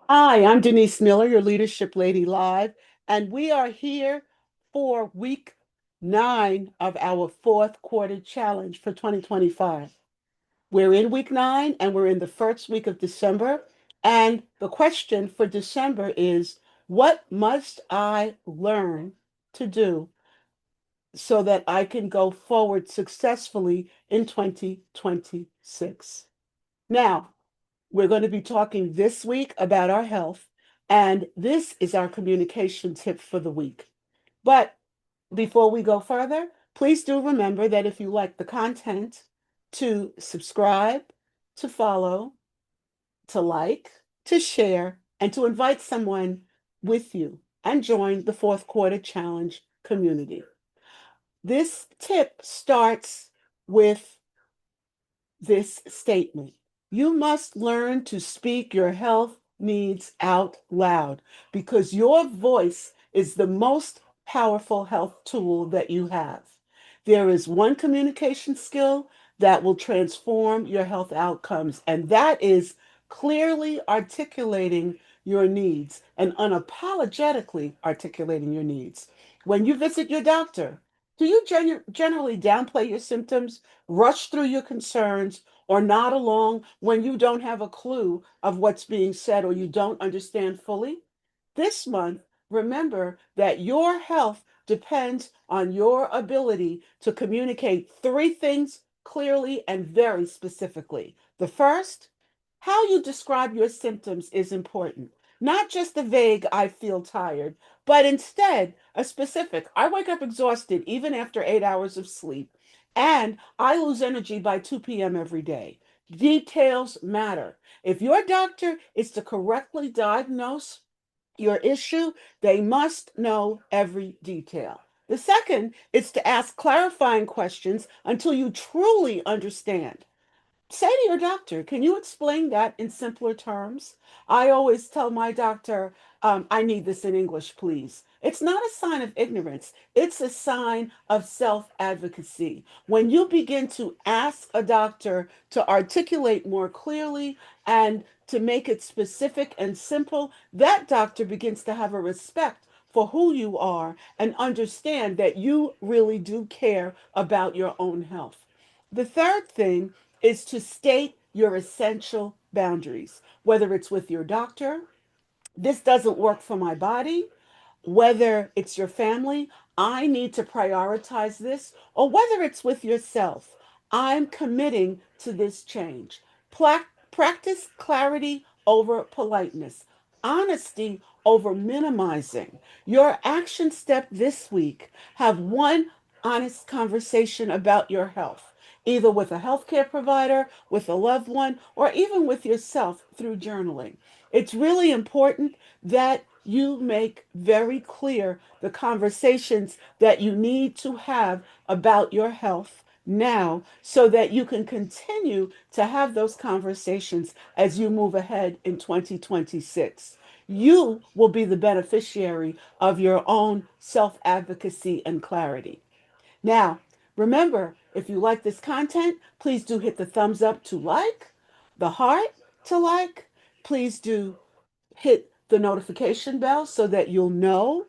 Hi, I'm Denise Miller, your Leadership Lady Live, and we are here for week 9 of our fourth quarter challenge for 2025. We're in week 9 and we're in the first week of December. And the question for December is, what must I learn to do so that I can go forward successfully in 2026? Now, we're going to be talking this week about our health, and this is our communication tip for the week. But before we go further, please do remember that if you like the content, to subscribe, to follow, to like, to share, and to invite someone with you and join the fourth quarter challenge community. This tip starts with this statement. You must learn to speak your health needs out loud because your voice is the most powerful health tool that you have. There is one communication skill that will transform your health outcomes, and that is clearly articulating your needs and unapologetically articulating your needs. When you visit your doctor, do you generally downplay your symptoms, rush through your concerns, or nod along when you don't have a clue of what's being said or you don't understand fully? This month, remember that your health depends on your ability to communicate three things clearly and very specifically. The first, how you describe your symptoms is important. Not just the vague, I feel tired, but instead a specific, I wake up exhausted even after 8 hours of sleep, and I lose energy by 2 p.m. every day. Details matter. If your doctor is to correctly diagnose your issue, they must know every detail. The second is to ask clarifying questions until you truly understand. Say to your doctor, can you explain that in simpler terms? I always tell my doctor, I need this in English, please. It's not a sign of ignorance, it's a sign of self advocacy. When you begin to ask a doctor to articulate more clearly and to make it specific and simple, that doctor begins to have a respect for who you are and understand that you really do care about your own health. The third thing is to state your essential boundaries, whether it's with your doctor, this doesn't work for my body, whether it's your family, I need to prioritize this, or whether it's with yourself, I'm committing to this change. Practice clarity over politeness, honesty over minimizing. Your action step this week, have one honest conversation about your health, either with a healthcare provider, with a loved one, or even with yourself through journaling. It's really important that you make very clear the conversations that you need to have about your health now so that you can continue to have those conversations as you move ahead in 2026. You will be the beneficiary of your own self advocacy and clarity. Now, remember, if you like this content, please do hit the thumbs up to like, the heart to like. Please do hit the notification bell so that you'll know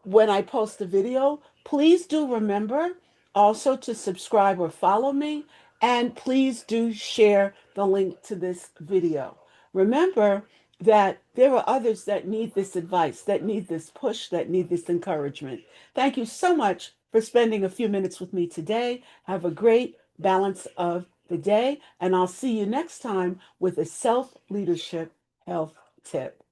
when I post a video. Please do remember also to subscribe or follow me, and please do share the link to this video. Remember that there are others that need this advice, that need this push, that need this encouragement. Thank you so much for spending a few minutes with me today. Have a great balance of the day, and I'll see you next time with a self leadership health tip.